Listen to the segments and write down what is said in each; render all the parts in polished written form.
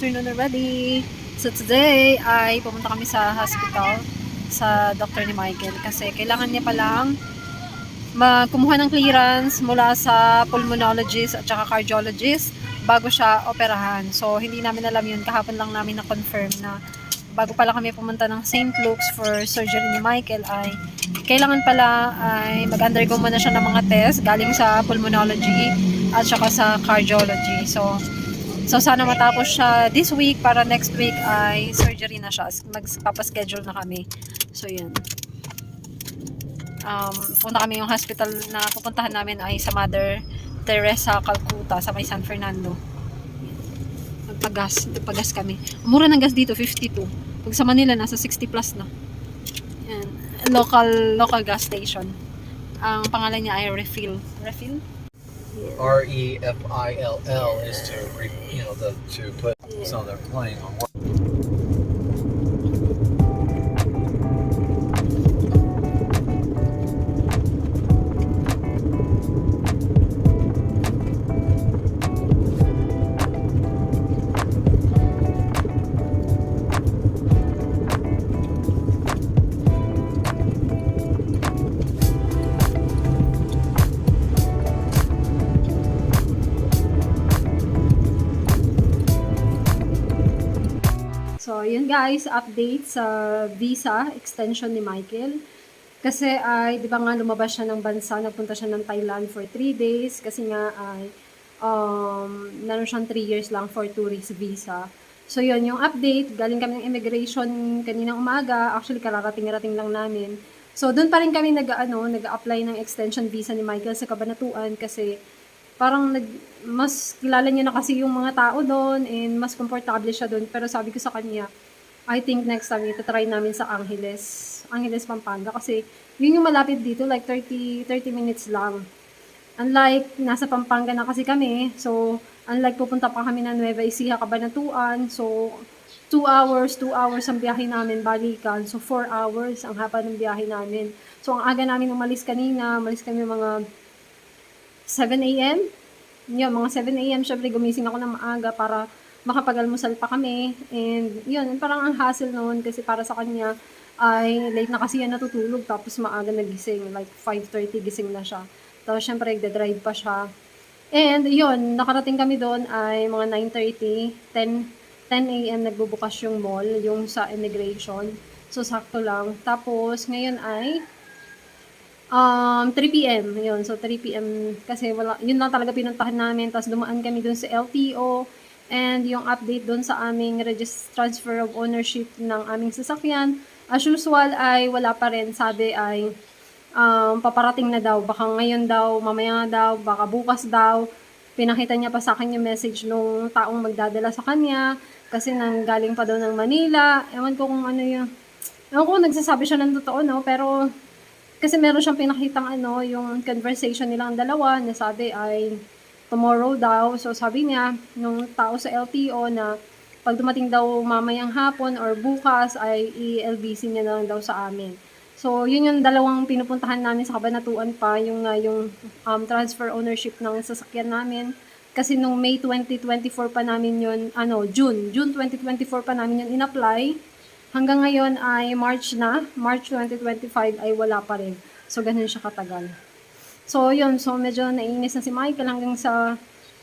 afternoon already. So today ay pumunta kami sa hospital sa doctor ni Michael kasi kailangan niya palang kumuha ng clearance mula sa pulmonologist at saka cardiologist bago siya operahan. So hindi namin alam yun, kahapon lang namin na-confirm na bago pala kami pumunta ng St. Luke's for surgery ni Michael ay kailangan pala ay mag-undergo muna siya ng mga test galing sa pulmonology at saka sa cardiology. So sana matapos siya this week para next week ay surgery na siya. Magpapaschedule na kami. So yun. Punta kami yung hospital na pupuntahan namin ay sa Mother Teresa Calcutta sa may San Fernando. Nagpagas kami. Mura ng gas dito, 52. Pag sa Manila, nasa 60 plus na. Yan. Local gas station. Ang pangalan niya ay Refill. Refill? REFILL is to to put so they're playing on what. So, yun guys, update sa visa extension ni Michael. Kasi ay, di ba nga lumabas siya ng bansa, nagpunta siya ng Thailand for 3 days. Kasi nga ay, naroon siyang 3 years lang for tourist visa. So, yun, yung update, galing kami ng immigration kaninang umaga. Actually, kararating-rating lang namin. So, doon pa rin kami nag-apply ng extension visa ni Michael sa Cabanatuan kasi parang mas kilala niya na kasi yung mga tao doon and mas komportable siya doon. Pero sabi ko sa kanya, I think next time ito-try namin sa Angeles, Pampanga kasi yun yung malapit dito, like 30 minutes lang. Unlike nasa Pampanga na kasi kami, so unlike pupunta pa kami ng Nueva Ecija, Cabanatuan, so 2 hours ang biyahe namin balikan. So 4 hours ang haba ng biyahe namin. So ang aga namin umalis kanina, umalis kami mga 7 a.m. Yun, mga 7 a.m. Syempre, gumising ako ng maaga para makapag-almusal pa kami. And yun, parang ang hassle noon kasi para sa kanya ay late na kasi yan natutulog tapos maaga nagising. Like 5:30 gising na siya. Tapos syempre, nagda-drive pa siya. And yun, nakarating kami doon ay mga 9:30, 10 a.m. nagbubukas yung mall, yung sa immigration. So, sakto lang. Tapos, ngayon ay 3 PM, yun. So, 3 PM kasi yun lang talaga pinuntahan namin. Tapos dumaan kami dun sa LTO and yung update dun sa aming transfer of ownership ng aming sasakyan. As usual ay wala pa rin. Sabi ay paparating na daw. Baka ngayon daw, mamaya daw, baka bukas daw. Pinakita niya pa sa akin yung message nung taong magdadala sa kanya kasi nanggaling pa daw ng Manila. Ewan ko kung ano yun. Ewan ko kung nagsasabi siya ng totoo, no? Pero kasi meron siyang pinakitang yung conversation nilang dalawa na sabi ay tomorrow daw. So sabi niya, nung tao sa LTO na pag dumating daw mamayang hapon or bukas ay i-LBC niya na lang daw sa amin. So yun yung dalawang pinupuntahan namin sa Cabanatuan pa, yung transfer ownership ng sasakyan namin. Kasi nung May 2024 pa namin yun, June 2024 pa namin yun in-apply. Hanggang ngayon ay March 2025 ay wala pa rin. So, ganun siya katagal. So, yun. So, medyo naiinis na si Michael hanggang sa,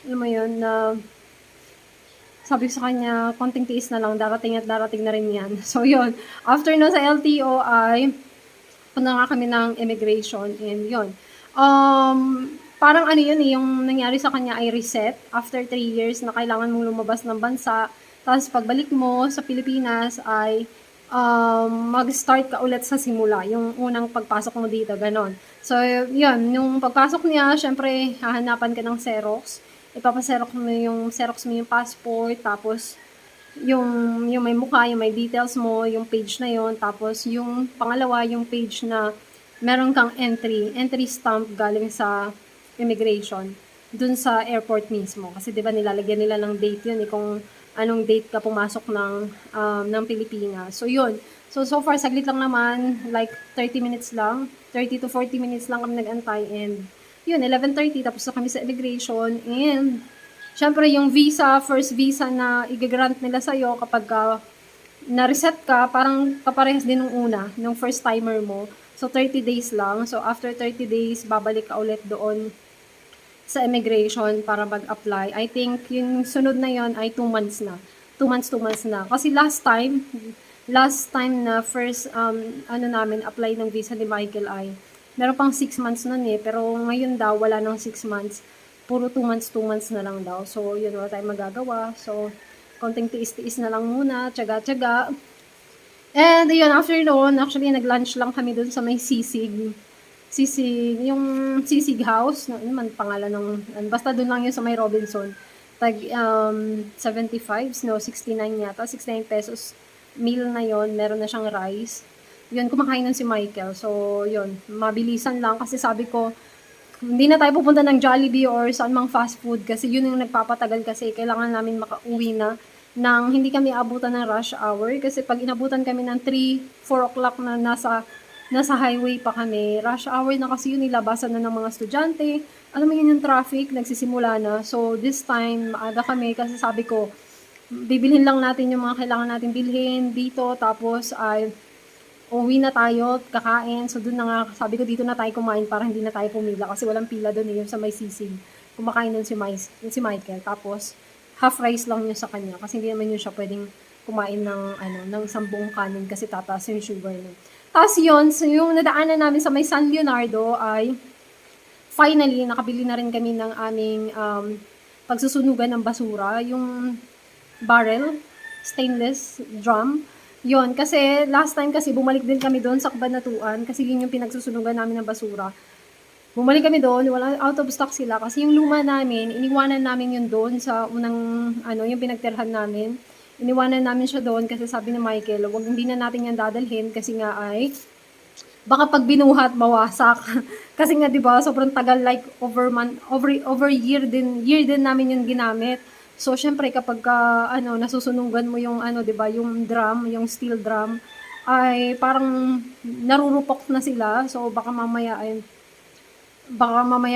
alam mo yun, na sabi ko sa kanya, konting tiis na lang, darating na rin yan. So, yun. After na sa LTO ay, punta nga kami ng immigration and yun. Parang yung nangyari sa kanya ay reset after 3 years na kailangan mong lumabas ng bansa. Tapos pagbalik mo sa Pilipinas ay mag-start ka ulit sa simula, yung unang pagpasok mo dito, ganon. So, yun, yung pagpasok niya, syempre, hahanapan ka ng Xerox. Ipapaserox mo yung passport, tapos yung may mukha, yung may details mo, yung page na yon. Tapos yung pangalawa, yung page na meron kang entry stamp galing sa immigration dun sa airport mismo. Kasi 'di ba nilalagyan nila ng date 'yun kung anong date ka pumasok ng Pilipinas. So 'yun. So far saglit lang naman, like 30 minutes lang, 30 to 40 minutes lang kami nag-antay and 'yun 11:30 tapos na kami sa immigration and Siyempre yung visa, first visa na i-grant nila sa'yo kapag na-reset ka, parang kaparehas din nung una, nung first timer mo. So 30 days lang. So after 30 days, babalik ka ulit doon sa immigration para mag-apply. I think yung sunod na yon ay 2 months na. 2 months na. Kasi last time na first apply ng visa ni Michael ay meron pang 6 months nun pero ngayon daw wala nang 6 months. Puro 2 months na lang daw. So yun, wala tayong magagawa. So konting tiis-tiis na lang muna, tiyaga-tiyaga. And yun, after noon, actually nag-lunch lang kami dun sa may yung Sisig House, ano man pangalan ng, basta doon lang yun sa may Robinson. Tag 75, no, 69 yata, 69 pesos meal na yon, meron na siyang rice. Yun, kumakain nun si Michael. So, yun, mabilisan lang kasi sabi ko, hindi na tayo pupunta ng Jollibee or saan mang fast food kasi yun yung nagpapatagal kasi kailangan namin makauwi na nang hindi kami abutan ng rush hour kasi pag inabutan kami ng 3, 4 o'clock na nasa highway pa kami, rush hour na kasi yun, nilabasan na ng mga estudyante. Alam mo yun yung traffic, nagsisimula na. So, this time, maaga kami kasi sabi ko, bibilhin lang natin yung mga kailangan natin bilhin dito, tapos ay uwi na tayo, kakain. So, doon na nga, sabi ko dito na tayo kumain para hindi na tayo pumila kasi walang pila doon yung sa may sisig. Kumakain doon si Michael. Tapos, half rice lang yun sa kanya kasi hindi naman yun siya pwedeng kumain ng isang buong kanin kasi tataas yung sugar nun. Tapos yun, so yung nadaanan namin sa may San Leonardo ay finally, nakabili na rin kami ng aming pagsusunugan ng basura, yung barrel, stainless drum. Yon, kasi last time kasi bumalik din kami doon sa Cabanatuan kasi yun yung pinagsusunugan namin ng basura. Bumalik kami doon, wala, out of stock sila kasi yung luma namin, iniwanan namin yun doon sa unang, yung pinagtirhan namin. Iniwanan namin siya doon kasi sabi ni Michael, wag hindi na natin yan dadalhin kasi nga ay baka pag binuhat mawasak. Kasi nga 'di ba, sobrang tagal, like over year din namin yung ginamit. So syempre kapag nasusunugan mo yung 'di ba, yung drum, yung steel drum ay parang narurupok na sila. So baka mamaya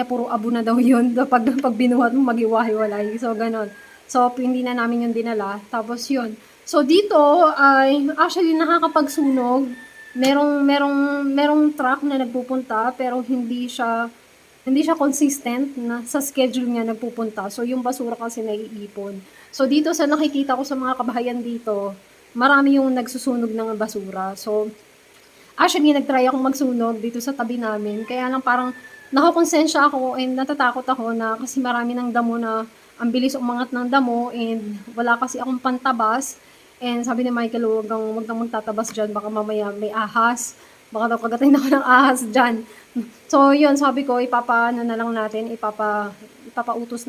puro abo na daw yun pag binuhat mo maghiwa-hiwalay. So ganon. So hindi na namin yung dinala. Tapos yun. So dito ay actually nakakapagsunog. Merong truck na nagpupunta pero hindi siya consistent na sa schedule niya nagpupunta. So yung basura kasi naiipon. So dito sa nakikita ko sa mga kabahayan dito, marami yung nagsusunog ng basura. So actually nagtry akong magsunog dito sa tabi namin. Kaya lang parang nakokonsensya ako and natatakot ako na kasi marami ng damo na ang bilis umangat ng damo and wala kasi akong pantabas. And sabi ni Michael, wag kang magtatabas dyan, baka mamaya may ahas. Baka daw kagatin ako ng ahas dyan. So, yun, sabi ko, ipapautos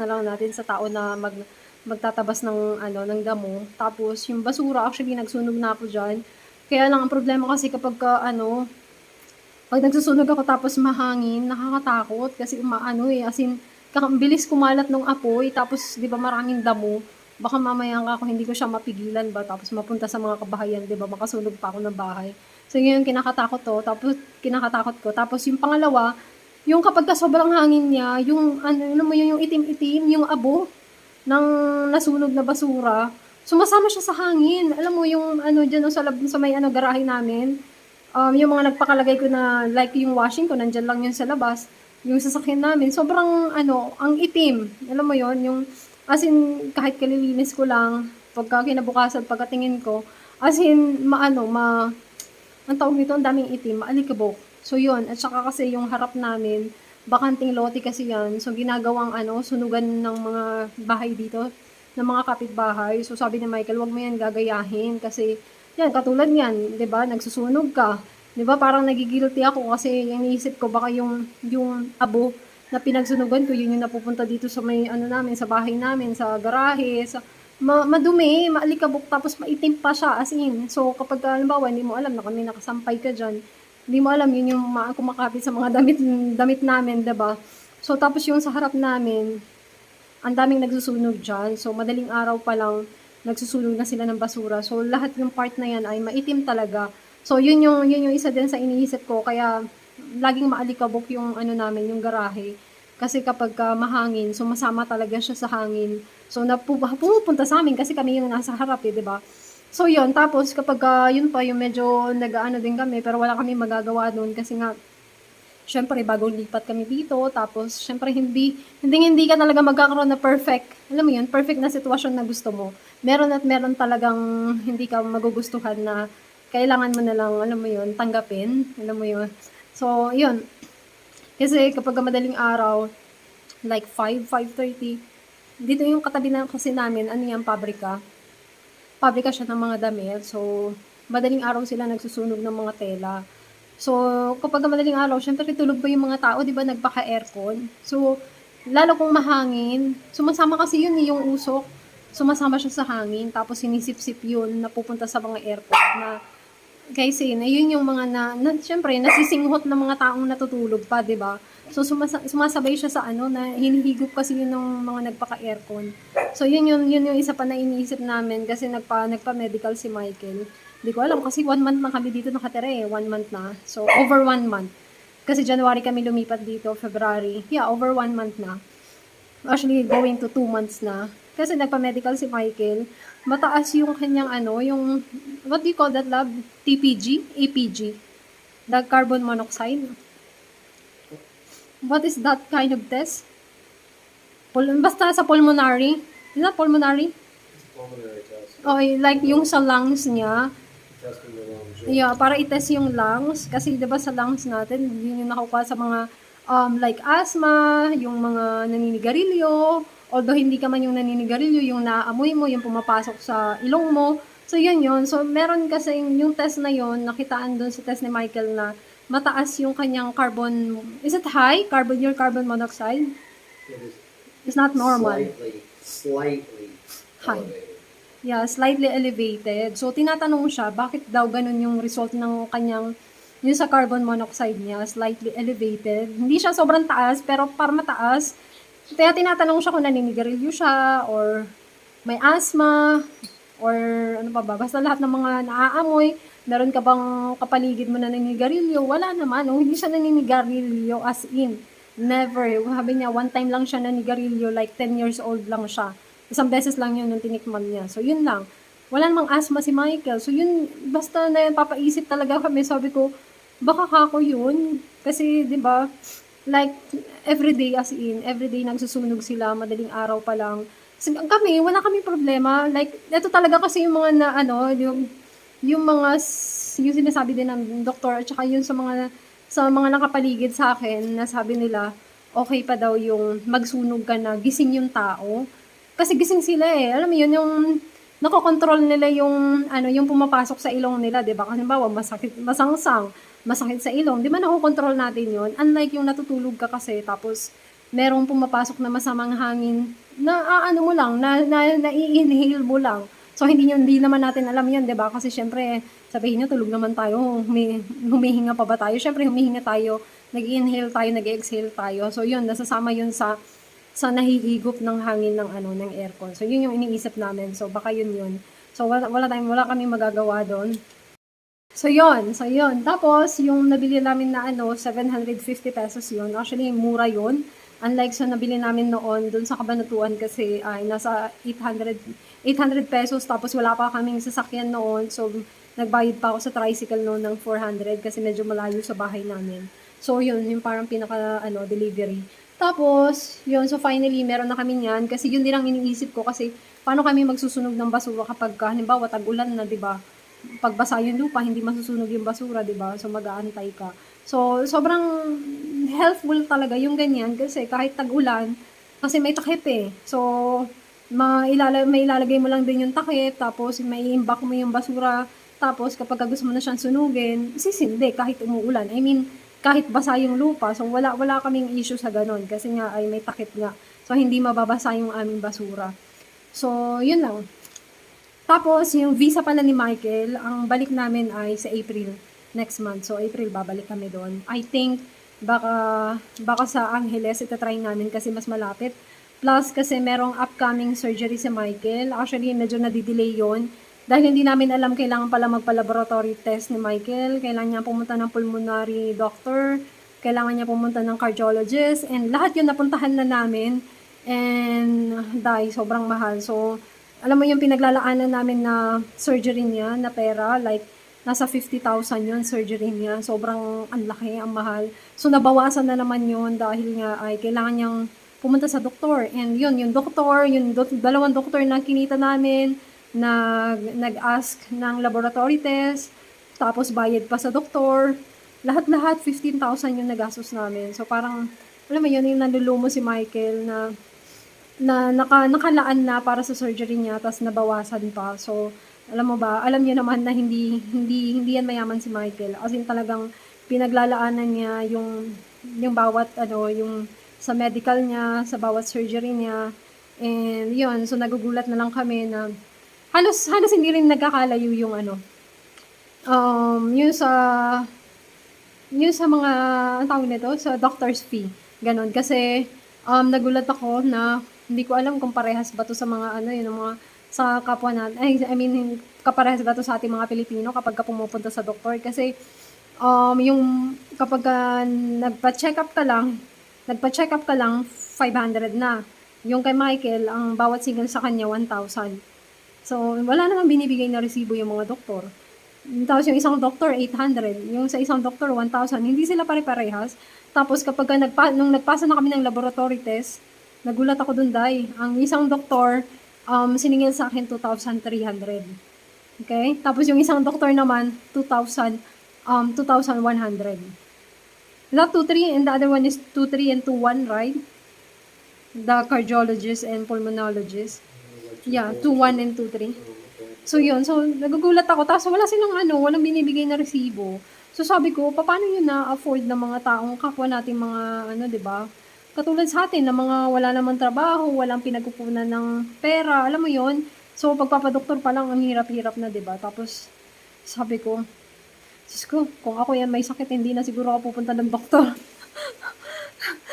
na lang natin sa tao na magtatabas ng damo. Tapos, yung basura, actually, nagsunog na ako dyan. Kaya lang, ang problema kasi kapag pag nagsusunog ako tapos mahangin, nakakatakot kasi as in, bilis kumalat ng apoy, tapos, di ba, maraming damo. Baka mamaya ako hindi ko siya mapigilan ba tapos mapunta sa mga kabahayan, 'di ba? Makasunog pa ako ng bahay. So yun yung kinakatakot ko. Tapos yung pangalawa, yung kapag sobrang hangin niya, yung yung itim-itim, yung abo ng nasunog na basura, sumasama siya sa hangin. Alam mo yung diyan sa may garahe namin, yung mga nagpakalagay ko na like yung washing ko nandiyan lang yun sa labas. Yung sasakyan namin, sobrang ang itim. Alam mo yon yung as in, kahit kalilinis ko lang, kinabukasan, pagkatingin ko, as in, ang tawag nito, ang daming itim, maalikabok. So, yun. At saka kasi yung harap namin, bakanting lote kasi yan. So, ginagawang, sunugan ng mga bahay dito, ng mga kapitbahay. So, sabi ni Michael, wag mo yan gagayahin. Kasi, yan, katulad yan, di ba, nagsusunog ka. Di ba, parang nagigilty ako kasi iniisip ko, baka yung abo, na pinagsunugan ko, yun yung napupunta dito sa may namin, sa bahay namin, sa garahe, madumi, maalikabok, tapos maitim pa siya, as in. So, kapag halimbawa, hindi mo alam na kami nakasampay ka dyan, hindi mo alam, yun yung kumakapit sa mga damit namin, diba? So, tapos yung sa harap namin, ang daming nagsusunog dyan. So, madaling araw pa lang, nagsusunog na sila ng basura. So, lahat yung part na yan ay maitim talaga. So, yun yung isa din sa iniisip ko, kaya laging maalikabok yung namin, yung garahe. Kasi kapag mahangin, sumasama talaga siya sa hangin. So, pumupunta sa amin kasi kami yung nasa harap, eh, 'di ba? So, yun. Tapos kapag yun pa, yung medyo nag-aano din kami, pero wala kami magagawa doon kasi nga, syempre, bagong lipat kami dito. Tapos, syempre, hindi ka talaga magkakaroon na perfect. Alam mo yun, perfect na sitwasyon na gusto mo. Meron at meron talagang hindi ka magugustuhan na kailangan mo na lang, alam mo yun, tanggapin. Alam mo yun. So, yun. Kasi kapag madaling araw, like 5:30, dito yung katabi na kasi namin, ano yan, pabrika siya ng mga damit. So, madaling araw sila nagsusunog ng mga tela. So, kapag madaling araw, syempre tulog pa yung mga tao, di ba, nagpaka-aircon. So, lalo kung mahangin, sumasama kasi yun yung usok. Sumasama siya sa hangin, tapos sinisip-sip yun, napupunta sa mga aircon na kasi na yun yung mga syempre, nasisinghot ng mga taong natutulog pa, di ba? So, sumasabay siya sa ano, na hinihigop kasi yun ng mga nagpaka-aircon. So, yun yung isa pa na iniisip namin kasi nagpa-medical si Michael. Hindi ko alam kasi 1 month na kami dito nakatira eh. 1 month na. So, over 1 month. Kasi January kami lumipat dito, February. Yeah, over 1 month na. Actually, going to 2 months na. Kasi nagpa-medical si Michael. Mataas yung kanyang ano, yung, what do you call that, lab? TPG? APG. The carbon monoxide. What is that kind of test? Basta sa pulmonary. Is that pulmonary? It's a pulmonary test. Okay, like yung sa lungs niya. Testing the lungs. Yeah, para i-test yung lungs. Kasi 'di ba sa lungs natin, yun yung nakukuha sa mga like asthma, yung mga naninigarilyo. Although hindi ka man yung naninigarilyo, yung naamoy mo, yung pumapasok sa ilong mo. So yun. So meron kasi yung test na yun, nakitaan doon sa test ni Michael na mataas yung kanyang carbon. Is it high? Your carbon monoxide? It is It's not normal. slightly High. elevated. Yeah, slightly elevated. So, tinatanong siya, bakit daw ganun yung result ng kanyang, yung sa carbon monoxide niya, slightly elevated. Hindi siya sobrang taas, pero para mataas. Kaya tinatanong siya kung naninigarilyo siya, or may asthma, or ano pa ba, basta lahat ng mga naaamoy. Meron ka bang kapaligid mo na naninigarilyo? Wala naman. No? Hindi siya naninigarilyo as in. Never. Sabi niya, one time lang siya naninigarilyo, like 10 years old lang siya. Isang beses lang yun nung tinikman niya. So, yun lang. Wala namang asthma si Michael. So, yun, basta na papaisip talaga kami. Sabi ko, baka kako yun. Kasi, di ba, like, everyday as in, everyday nagsusunog sila, madaling araw pa lang. So, kami, wala kami problema. Like, ito talaga kasi yung mga na, ano, yung mga, yung sinasabi din ng doktor, at saka yun sa mga nakapaligid sa akin, na sabi nila, okay pa daw yung magsunog ka na, gising yung tao. Kasi gising sila eh. Alam mo yun, yung nakokontrol nila yung, yung pumapasok sa ilong nila, di ba? Kasi bawa, masakit sa ilong. Di ba nakokontrol natin yun? Unlike yung natutulog ka kasi, tapos merong pumapasok na masamang hangin, na ano mo lang, na-i-inhale mo lang. So, hindi naman natin alam yun, di ba? Kasi syempre, sabihin nyo, tulog naman tayo, humihinga pa ba tayo? Syempre, humihinga tayo, nag-inhale tayo, nag-exhale tayo. So, yun, nasasama yun sa nahihigop ng hangin ng aircon. So, yun yung iniisip namin. So, baka yun. So, wala kami magagawa doon. So, yun. Tapos, yung nabili namin na 750 pesos yun. Actually, mura yun. Unlike sa nabili namin noon doon sa Kabanatuan kasi ay nasa 800 pesos. Tapos, wala pa kaming sasakyan noon. So, nagbayad pa ako sa tricycle noon ng 400 kasi medyo malayo sa bahay namin. So, yun. Yung parang pinaka, delivery. Tapos, yun, so finally, meron na kami niyan. Kasi yun din ang iniisip ko. Kasi, paano kami magsusunog ng basura kapag, halimbawa, tag-ulan na, di ba? Pagbasa yung lupa, hindi masusunog yung basura, di ba? So, mag-aantay ka. So, sobrang helpful talaga yung ganyan. Kasi, kahit tag-ulan, kasi may takip eh. So, may ilalagay mo lang din yung takip. Tapos, may imbak mo yung basura. Tapos, kapag gusto mo na siyang sunugin, sisindi kahit umuulan. I mean, kahit basa yung lupa. So, wala kaming issue sa ganun. Kasi nga, ay may takip nga. So, hindi mababasa yung aming basura. So, yun lang. Tapos, yung visa pala ni Michael, ang balik namin ay sa April next month. So, April, babalik kami doon. I think, baka sa Angeles, itatry namin kasi mas malapit. Plus, kasi merong upcoming surgery si Michael. Actually, medyo nadidelay yon. Dahil hindi namin alam, kailangan pala magpa-laboratory test ni Michael. Kailangan niya pumunta ng pulmonary doctor. Kailangan niya pumunta ng cardiologist. And lahat yun napuntahan na namin. And dahil sobrang mahal. So, alam mo yung pinaglalaanan namin na surgery niya na pera, like nasa 50,000 yun surgery niya. Sobrang ang laki, ang mahal. So, nabawasan na naman yun dahil nga ay kailangan niyang pumunta sa doktor. And yun, yung doktor, dalawang doktor na kinita namin, nag-ask ng laboratory test, tapos bayad pa sa doktor. Lahat-lahat, 15,000 yung nagastos namin. So, parang, alam mo yun, yung nalulumo si Michael nakalaan na para sa surgery niya, tapos nabawasan pa. So, alam mo ba, alam niyo naman na hindi yan mayaman si Michael. As in talagang pinaglalaanan niya yung bawat yung sa medical niya, sa bawat surgery niya. And yun, so nagugulat na lang kami na halos hindi rin nagkakalayo yung yung sa mga, ang tawag nito, sa doctor's fee. Ganon. Kasi, nagulat ako na hindi ko alam kung parehas ba to sa mga yung mga sa kapwa natin. I mean, kaparehas ba to sa ating mga Pilipino kapag ka pumupunta sa doktor. Kasi, yung kapag nagpa-check up ka lang, 500 na. Yung kay Michael, ang bawat single sa kanya, 1,000. So, wala namang binibigay na resibo yung mga doktor. Tapos yung isang doktor, 800. Yung sa isang doktor, 1,000. Hindi sila pare-parehas. Tapos kapag nung nagpasa na kami ng laboratory test, nagulat ako dun, Day. Ang isang doktor, siningil sa akin 2,300. Okay? Tapos yung isang doktor naman, 2,100. Not 2,300, and the other one is 2,300 and 2,100, right? The cardiologist and pulmonologist. Yeah, 2,100 and 2,300. So yun, so nagugulat ako, tapos wala silang walang binibigay na resibo. So sabi ko, paano yun na-afford ng mga taong kapwa nating mga, 'di ba? Katulad sa atin, na mga wala namang trabaho, walang pinagkukunan ng pera, alam mo yun? So pagpapadoktor pa lang, ang hirap-hirap na, 'di ba? Tapos sabi ko, Diyos ko, kung ako yan may sakit, hindi na siguro ako pupunta ng doktor.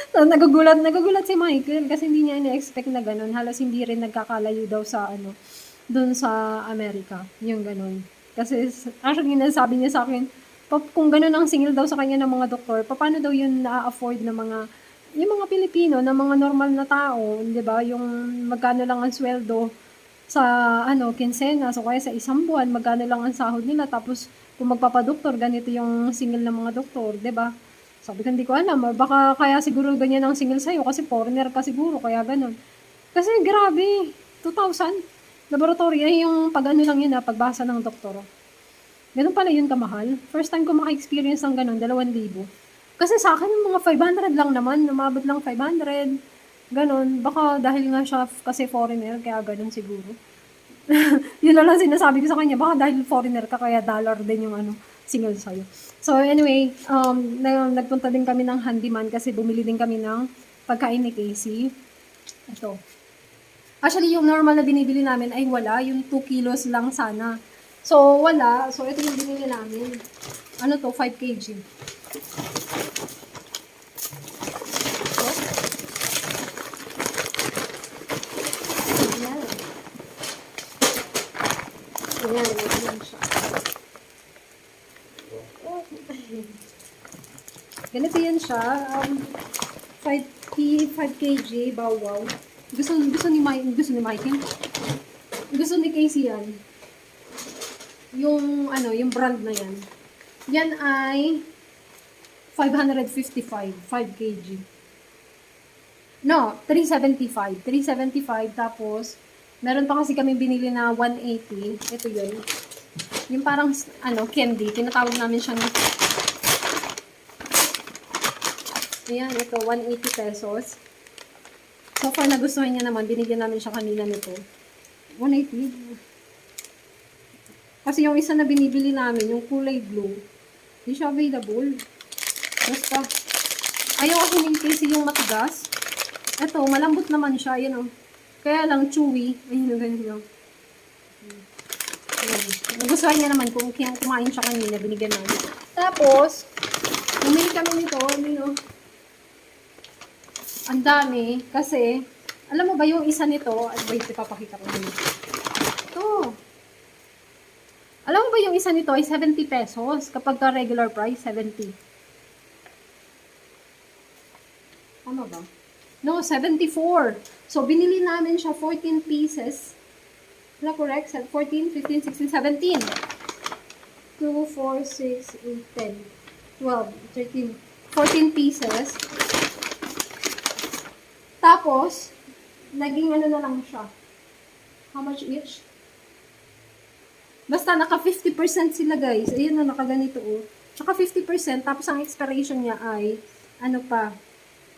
So, nagugulat si Michael kasi hindi niya ina-expect na ganun. Halos hindi rin nagkakalayo daw sa doon sa Amerika, yung ganun. Kasi actually nasabi niya sa akin, kung ganun ang singil daw sa kanya ng mga doktor, paano daw yun na-afford ng yung mga Pilipino, na mga normal na tao, 'di ba? Yung magkano lang ang sweldo sa kinsena, so kaya sa isang buwan magkano lang ang sahod nila, tapos kung magpapadoktor ganito yung singil ng mga doktor, 'di ba? Sabi ko, hindi ko alam, baka kaya siguro ganyan ang singil sa'yo kasi foreigner ka siguro, kaya ganun. Kasi grabe, 2,000. Laboratory, ay yung lang yun pagbasa ng doktor. Ganun pala yun kamahal. First time ko maka-experience ng ganun, 2,000. Kasi sa akin yung mga 500 lang naman, umabot lang 500. Ganun, baka dahil nga siya kasi foreigner, kaya ganun siguro. Yun na lang sinasabi ko sa kanya, baka dahil foreigner ka, kaya dollar din yung single sa'yo. So anyway, nagpunta din kami ng handyman kasi bumili din kami ng pagkain ni Casey. Ito. Actually, yung normal na binibili namin ay wala. Yung 2 kilos lang sana. So, wala. So, ito yung binili namin. 5 kg. Ayan. Ayan siya. Ganito yan siya. 5 kg, bawaw. Gusto ni Michael. Gusto ni Casey yan. Yung brand na yan. Yan ay 555, 5 kg. No, 375. 375, tapos meron pa kasi kami binili na 180. Ito yun. Yung parang candy, tinatawag namin siyang ayan, ito 180 pesos. So far nagustuhan niya naman, binigyan namin siya kanina nito. 180. Kasi yung isa na binibili namin, yung kulay blue, hindi siya available. Basta, ayaw kasi ni Casey yung matigas. Ito, malambot naman siya, yun Kaya lang chewy. Ayun, ganyan lang. Nagustuhan niya naman kung kumain siya kanina, binigyan namin. Tapos, bumili kami nito, ang dami, kasi, alam mo ba yung isa nito, wait, ipapakita ko nyo. Ito. Alam mo ba yung isa nito ay 70 pesos, kapag ka regular price, 70. Tama ba? No, 74. So, binili namin siya 14 pieces. Wala correct? 14, 15, 16, 17. 2, 4, 6, 8, 10, 12, 13, 14 pieces. Tapos, naging ano na lang siya. How much each? Basta naka 50% sila guys. Ayun na, nakaganito oh. Naka 50%, tapos ang expiration niya ay, ano pa,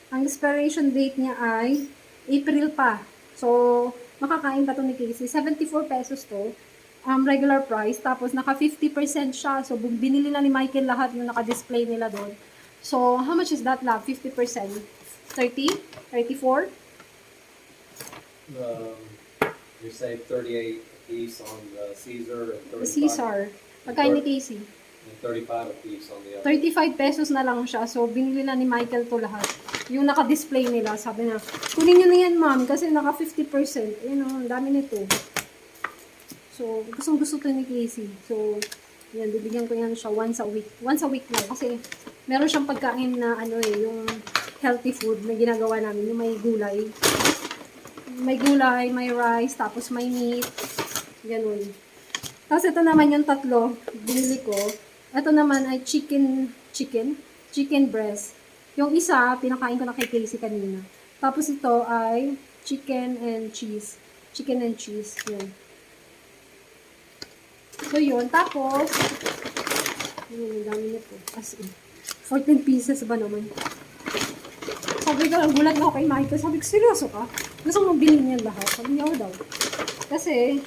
ang expiration date niya ay April pa. So, makakain pa to ni Casey. 74 pesos to. Regular price. Tapos, naka 50% siya. So, binili na ni Michael lahat yung naka-display nila doon. So, how much is that lab? 50%? 30? 34? You save 38 a piece on the Caesar and 35, Caesar. Pagkain ni Casey. and 35 a piece on the other. 35 pesos na lang siya. So, binili na ni Michael to lahat. Yung naka-display nila, sabi na, kunin nyo na yan, ma'am, kasi naka 50%. Ayun o, ang dami nito. So, gustong-gusto to ni Casey. So, yan, bibigyan ko yan siya once a week. Once a week lang. Kasi, meron siyang pagkain na, ano eh, yung healthy food na ginagawa namin. Yung may gulay. May gulay, may rice, tapos may meat. Ganun. Tapos ito naman yung tatlo, binili ko. Ito naman ay chicken breast. Yung isa, pinakain ko na kay Casey kanina. Tapos ito ay chicken and cheese. Chicken and cheese. Yun. So yun. Tapos, yun, ang dami nito. As in, 14 pieces ba naman? Sabi ko, gulat na ako kay Michael. Sabi ko, seryoso ka? Gusto mong bilhin niya lahat? Sabi niya, daw. Kasi,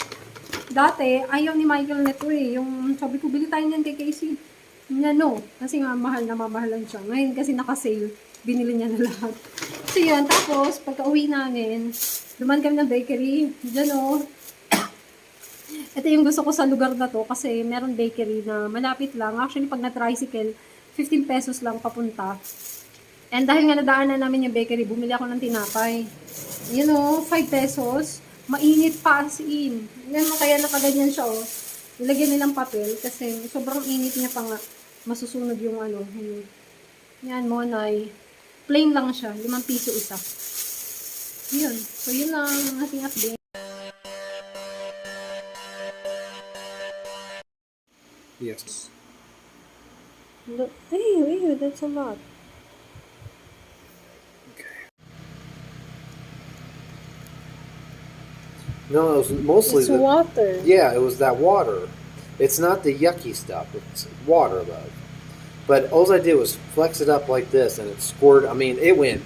dati, ayaw ni Michael nito eh. Yung, sabi ko, bili tayo niyan kay Casey. Niya, no. Kasi nga, mahal na mamahalan siya. Ngayon, kasi naka-sale, binili niya na lahat. So, yun. Tapos, pagka uwi namin, duman kami ng bakery. Diyan, oh. Ito yung gusto ko sa lugar na to kasi meron bakery na malapit lang. Actually, pag na-tricycle, 15 pesos lang papunta. And dahil nga nadaanan namin yung bakery, bumili ako ng tinapay. You know, 5 pesos. Mainit pa as in. Yan mo, kaya nakaganyan siya, oh. Nilagyan nilang papel kasi sobrang init niya pa nga. Masusunog yung ano. Yan, Monay. Plain lang siya. 5 piso isa. Yun. So, yun lang ang ating update. Yes. Hey, that's a lot. No, it was mostly It's the water. yeah. It was that water. It's not the yucky stuff. It's water though. But all I did was flex it up like this, and it squirted. I mean, it went.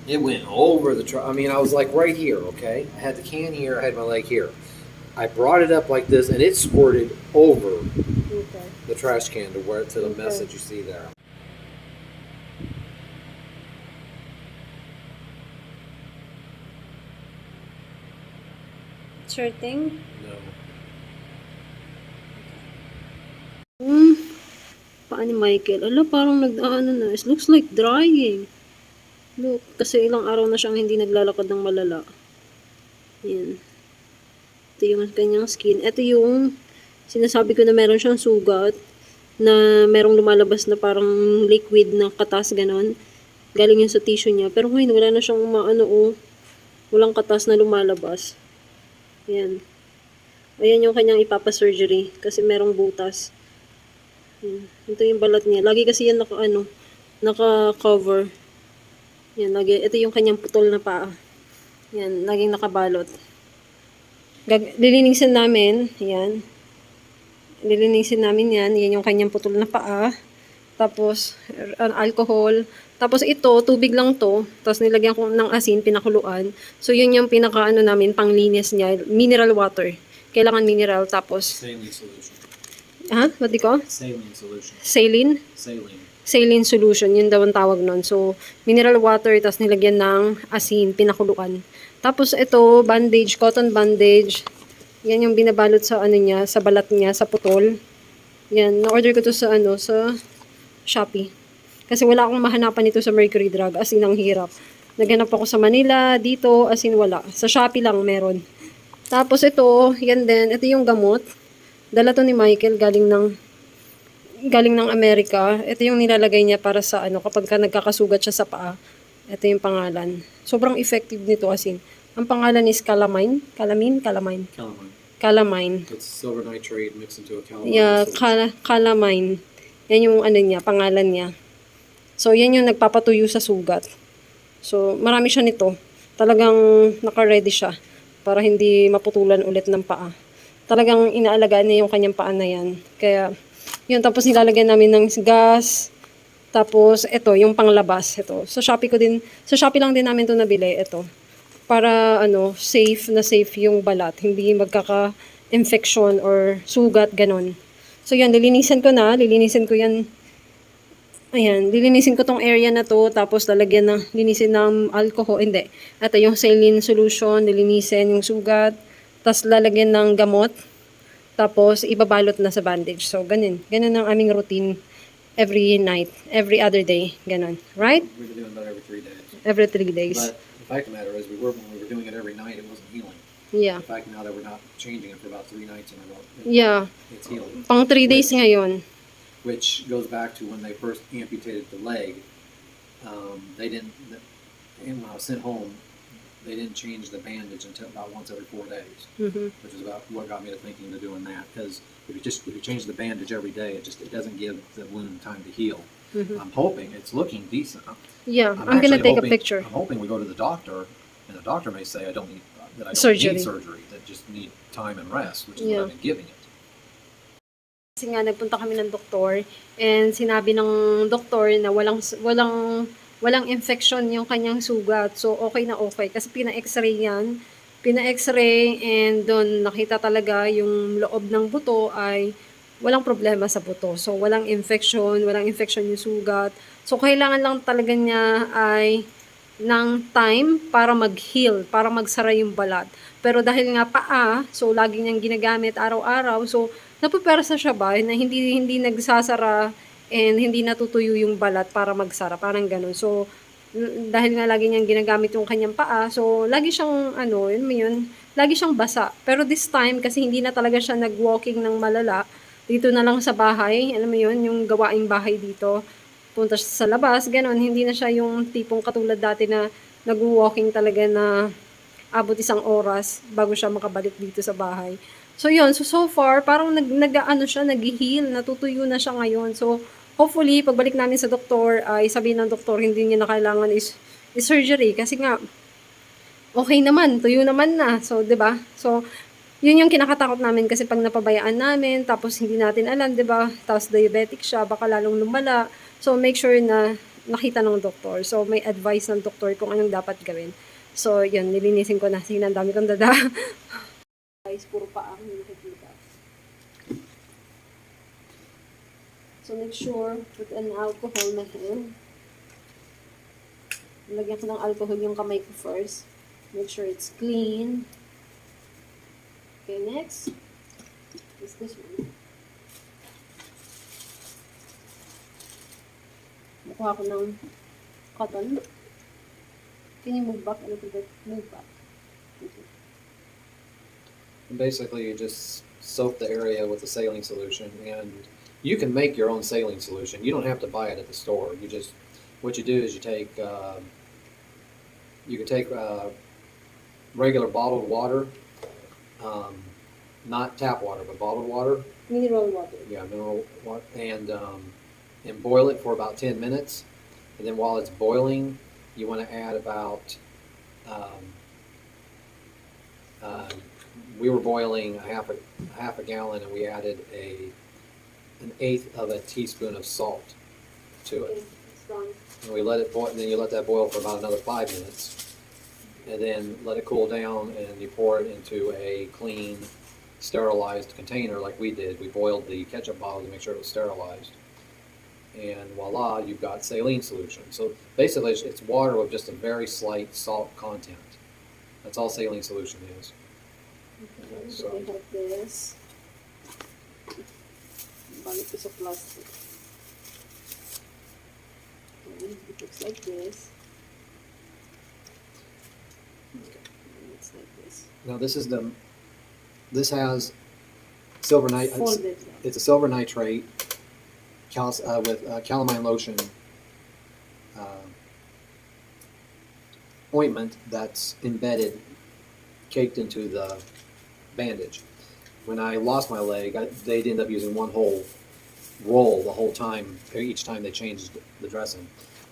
It went over the truck. I mean, I was like right here. Okay, I had the can here. I had my leg here. I brought it up like this, and it squirted over Okay. the trash can to where to the mess Okay. that you see there. Sure thing. No. Paan ni Michael? Ala, parang nag-ano na. It looks like drying. Look, kasi ilang araw na siyang hindi naglalakad ng malala. Yan. Ito yung kanyang skin. Ito yung sinasabi ko na meron siyang sugat na merong lumalabas na parang liquid na katas, ganon. Galing yun sa tissue niya. Pero ngayon, wala na siyang walang katas na lumalabas. Yan. Ayan yung kanyang ipapasurgery kasi merong butas. Yan. Ito yung balat niya. Lagi kasi yan naka-cover. Yan, lagi. Ito yung kanyang putol na paa. Yan, laging nakabalot. Lilinisin namin. Yan. Lilinisin namin yan. Yan yung kanyang putol na paa. Tapos, alcohol. Tapos ito, tubig lang to. Tapos nilagyan ko ng asin, pinakuluan. So, yun yung pinaka namin, panglinis niya. Mineral water. Kailangan mineral. Tapos, Saline solution. ha? What di ko? Saline solution. Saline? Saline. Saline solution. Yun daw ang tawag nun. So, mineral water. Tapos nilagyan ng asin, pinakuluan. Tapos ito, bandage, cotton bandage. Yan yung binabalot sa ano niya, sa balat niya, sa putol. Yan, na-order ko to sa sa Shopee. Kasi wala akong mahanapan nito sa Mercury Drug. As in, ang hirap. Naghanap ako sa Manila, dito, as in, wala. Sa Shopee lang meron. Tapos ito, yan din. Ito yung gamot. Dala to ni Michael, galing ng galing ng Amerika. Ito yung nilalagay niya para sa ano, kapag ka nagkakasugat siya sa paa. Ito yung pangalan. Sobrang effective nito as in. Ang pangalan is calamine. Calamine? Calamine. Calamine. It's silver nitrate mixed into a calamine. Yeah, calamine. Yan yung ano niya, pangalan niya. So, yan yung nagpapatuyo sa sugat. So, marami siya nito. Talagang naka-ready siya para hindi maputulan ulit ng paa. Talagang inaalagaan niya yung kanyang paa na yan. Kaya, yun. Tapos nilalagyan namin ng gas. Tapos, ito, yung panglabas. Ito. Sa Shopee lang din namin ito nabili. Ito. Para, safe na safe yung balat. Hindi magkaka-infection or sugat, ganon. So, yan. Lilinisin ko yan. Ayan, lilinisin ko tong area na to, tapos linisin ng alcohol, hindi. Ito yung saline solution, lilinisin yung sugat, tapos lalagyan ng gamot, tapos ibabalot na sa bandage. So, ganun ang aming routine every night, every other day, ganun. Right? We've been doing that every 3 days. Every 3 days. But the fact of the matter is, when we were doing it every night, it wasn't healing. Yeah. The fact now that we're not changing it for about 3 nights in a row, Yeah. it's healing. Pang 3 days ngayon. Which goes back to when they first amputated the leg. They didn't, and when I was sent home, they didn't change the bandage until about once every 4 days, Mhm. which is about what got me to thinking to doing that. Because if you change the bandage every day, it doesn't give the wound time to heal. Mhm. I'm hoping it's looking decent. Yeah, I'm gonna actually take a hoping- picture. I'm hoping we go to the doctor, and the doctor may say I don't need Surgery. surgery. That just need time and rest, which is Yeah. what I've been giving it. Kasi nga nagpunta kami ng doktor and sinabi ng doktor na walang infection yung kanyang sugat. So okay na okay kasi pina-x-ray yan. Pina-x-ray and doon nakita talaga yung loob ng buto ay walang problema sa buto. So walang infection yung sugat. So kailangan lang talaga niya ay ng time para mag-heal, para magsara yung balat. Pero dahil nga paa, so lagi niyang ginagamit araw-araw, so napupersa siya ba na hindi nagsasara and hindi natutuyo yung balat para magsara, parang ganun. So dahil nga lagi niyang ginagamit yung kanyang paa, so lagi siyang lagi siyang basa. Pero this time kasi hindi na talaga siya nag-walking ng malala, dito na lang sa bahay, alam mo yun, yung gawaing bahay dito. Punta siya sa labas, ganun. Hindi na siya yung tipong katulad dati na nag-walking talaga na abot 1 oras bago siya makabalik dito sa bahay. So yun, so far, parang nag-heal, natutuyo na siya ngayon. So hopefully, pagbalik namin sa doktor, ay sabihin ng doktor, hindi niya na kailangan is surgery. Kasi nga, okay naman, tuyo naman na. So, 'di ba? So, yun yung kinakatakot namin kasi pag napabayaan namin, tapos hindi natin alam, 'di ba? Tapos diabetic siya, baka lalong lumala. So, make sure na nakita ng doktor. So, may advice ng doktor kung anong dapat gawin. So, yun, nilinisin ko na. Sige, ang dami kong dada. Guys, puro pa ang nakikita. So, make sure put an alcohol na here. Lagyan ko ng alcohol yung kamay ko first. Make sure it's clean. Okay, next is this one. Kuha ko ng cotton. Can you move back a little bit? Move back. Okay. And basically, you just soak the area with a saline solution, and you can make your own saline solution. You don't have to buy it at the store. What you do is you can take regular bottled water, not tap water, but bottled water. Mineral water. Yeah, mineral water, and boil it for about 10 minutes. And then while it's boiling, you want to add about, we were boiling a half a gallon, and we added an eighth of a teaspoon of salt to Okay, it. it's done. And we let it boil, and then you let that boil for about another 5 minutes. And then let it cool down, and you pour it into a clean, sterilized container like we did. We boiled the ketchup bottle to make sure it was sterilized. And voila, you've got saline solution. So basically, it's water with just a very slight salt content. That's all saline solution is. Okay, so I have this. Balik ko sa plastic. Okay, it looks like this. It's like this. Now this has silver nitrate. Folded. It's a silver nitrate, calamine lotion ointment that's embedded, caked into the bandage. When I lost my leg, they'd end up using one whole roll the whole time, each time they changed the dressing.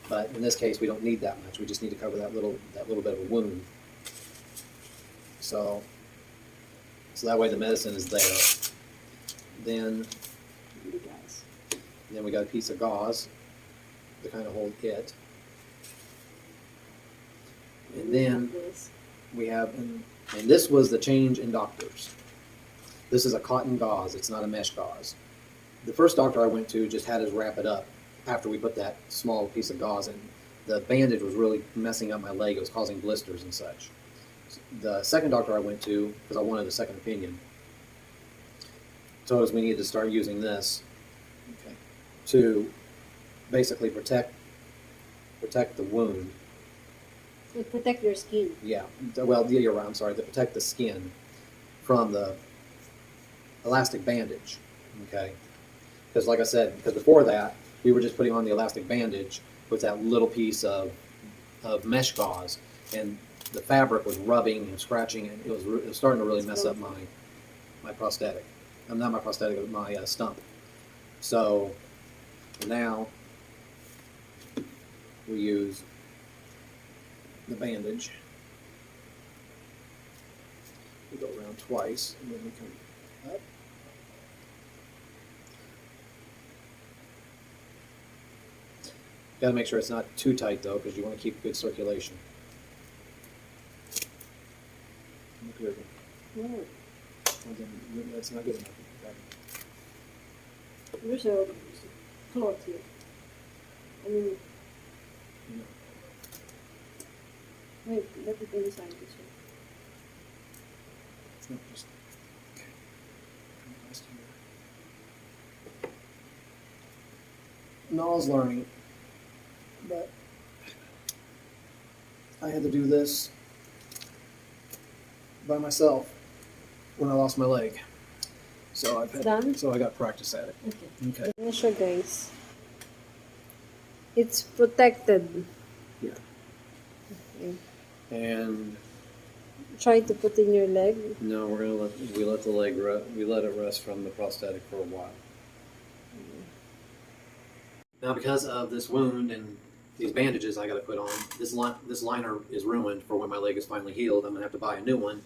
But in this case, we don't need that much. We just need to cover that little bit of a wound. So that way the medicine is there. Then we got a piece of gauze to kind of hold it. And then we have, and this was the change in doctors. This is a cotton gauze. It's not a mesh gauze. The first doctor I went to just had us wrap it up after we put that small piece of gauze in. The bandage was really messing up my leg. It was causing blisters and such. The second doctor I went to, because I wanted a second opinion, told us we needed to start using this to basically protect the wound. To protect your skin. Yeah, well, you're right. I'm sorry, to protect the skin from the elastic bandage. Okay, because like I said, because before that we were just putting on the elastic bandage with that little piece of mesh gauze, and the fabric was rubbing and scratching, and it was starting to really mess up my prosthetic. Not my prosthetic, but my stump. So now we use the bandage. We go around twice, and then we come up. Got to make sure it's not too tight though, because you want to keep good circulation. Look here. Oh, That's not good enough. there's a cloth here. I mean, wait, let it inside this one. It's not just. Okay. Rest here. Noel's learning, but I had to do this by myself when I lost my leg. So Done? So I got practice at it. Okay. Okay. I'm gonna show guys. It's protected. Yeah. Okay. And Try to put in your leg. no, we let the leg we let it rest from the prosthetic for a while. Now, because of this wound and these bandages I got to put on, this liner is ruined for when my leg is finally healed. I'm gonna have to buy a new one,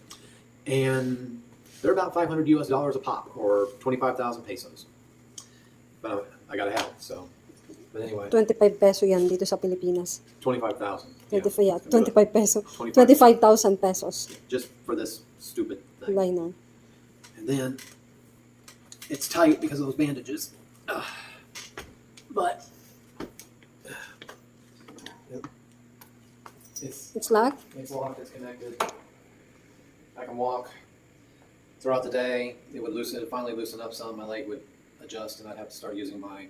and they're about $500 US a pop, or 25,000 pesos. But I gotta have it. So, but anyway, 25 peso yan dito sa Pilipinas. 25,000. 25, yeah, 25 peso. 25. 25,000 pesos. Just for this stupid thing. Liner. And then it's tight because of those bandages. But It's locked? it's locked, it's connected. I can walk throughout the day. It would finally loosen up some. My leg would adjust, and I'd have to start using my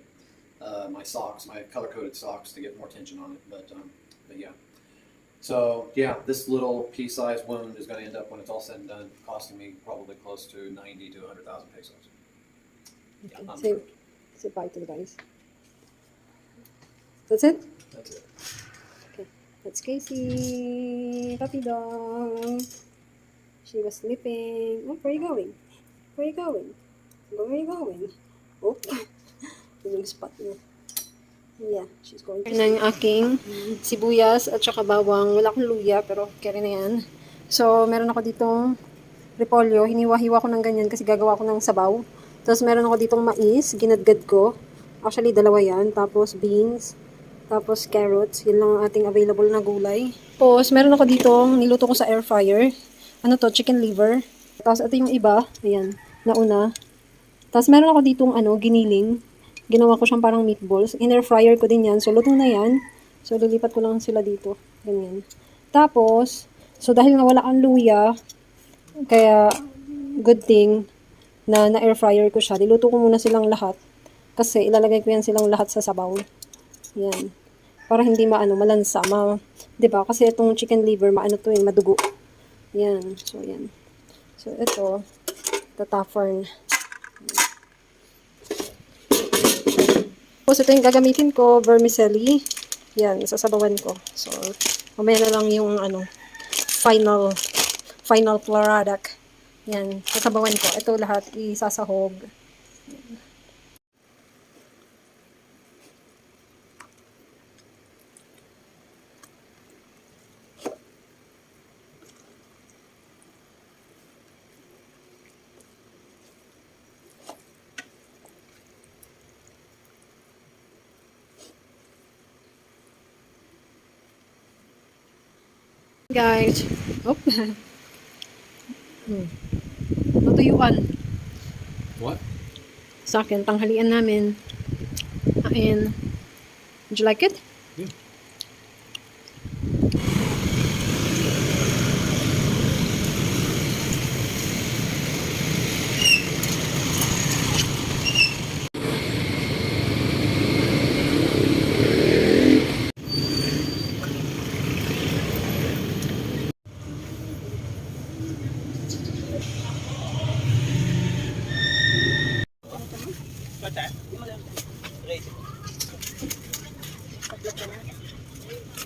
my socks, my color-coded socks, to get more tension on it. But yeah. So yeah, this little pea-sized wound is going to end up, when it's all said and done, costing me probably close to 90 to 100,000 pesos. Okay. I'm Say, thrilled. say bye to the guys. That's it? That's it. Okay. That's Casey. Puppy dog. She was sleeping. Oh, where are you going? Where are you going? Where are you going? Oh. Yun yung spot niya. Yeah, she's going to ng aking sibuyas at saka bawang. Wala akong luya, pero carry na yan. So, meron ako ditong repolyo. Hiniwa-hiwa ko ng ganyan kasi gagawa ko ng sabaw. Tapos, meron ako ditong mais. Ginadgad ko. Actually, dalawa yan. Tapos, beans. Tapos, carrots. Yun lang ang ating available na gulay. Tapos, meron ako ditong niluto ko sa air fryer. Ano to? Chicken liver. Tapos, ito yung iba. Ayan. Nauna. Tapos, meron ako ditong giniling. Ginawa ko siyang parang meatballs. In-air fryer ko din yan. So, luto na yan. So, lilipat ko lang sila dito. Ganyan. Tapos, so dahil nga wala kang luya, kaya good thing na na-air fryer ko siya. Diluto ko muna silang lahat. Kasi ilalagay ko yan silang lahat sa sabaw. Yan. Para hindi malansa. Diba? Kasi itong chicken liver, to madugo. Yan. So, yan. So, ito, tatafern. Tapos ito yung gagamitin ko, vermicelli. Yan, sasabawan ko. So, mamaya na lang yung final product. Yan, sasabawan ko. Ito lahat isasahog. Guys, oh. Natuyuan. What? Sa akin, tanghalian namin. And, would you like it? Yeah.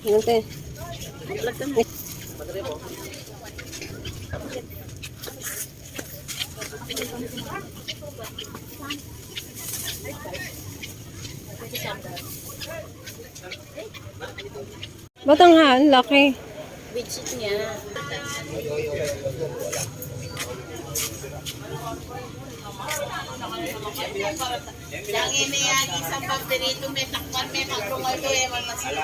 Hinante. Batanghan, laki. Bitchit niya. Langin niya, isang pagdirito, may takpan, may magtungal ko, man masila.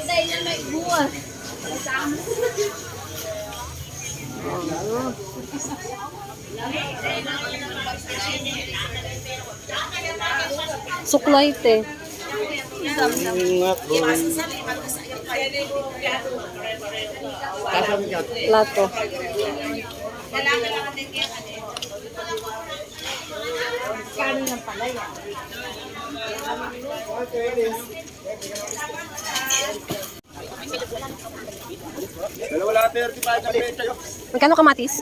Dahil na may buwas. Suklay te. Lato. Magkano kamatis?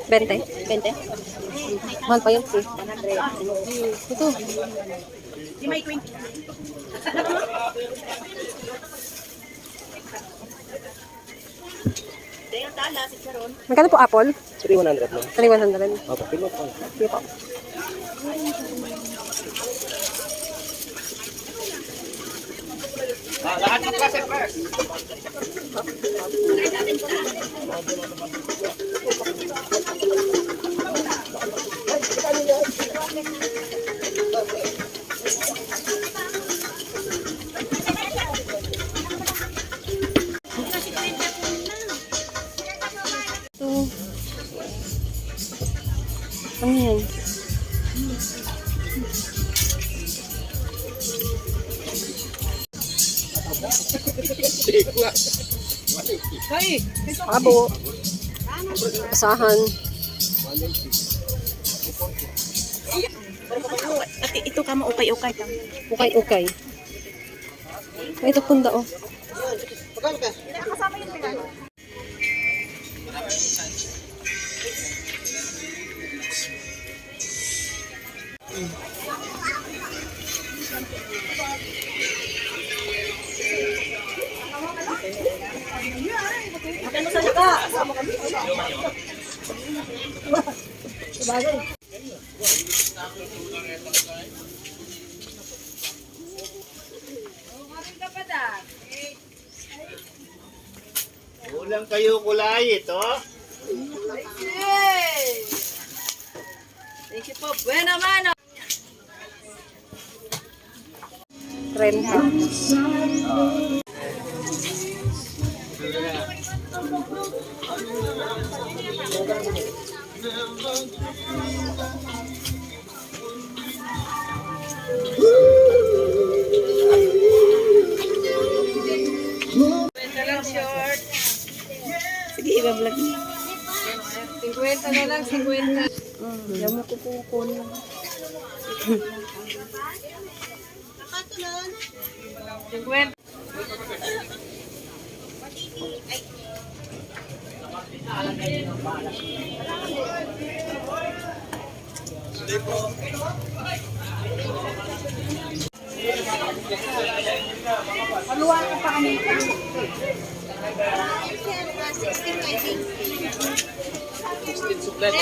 20. 20? Mahal pa yun. Ito. Magkano po apple? 3,100 lang. 3,100. Opo, pino po. Sige po. Ito. Ano yan? Abo. Asahan. Ate, ito ka maupay-ukay ka. Ukay-ukay. Ay, ito punda oh. Ulang kayo kulay ito. Thank you po. Buena mano. 30. Kwenta lang short. Sige, iba-vlog niya. 50 na lang, 50. Yan mo kukukun. Paluwa ka pa kami. 16, I think. 16 suplet.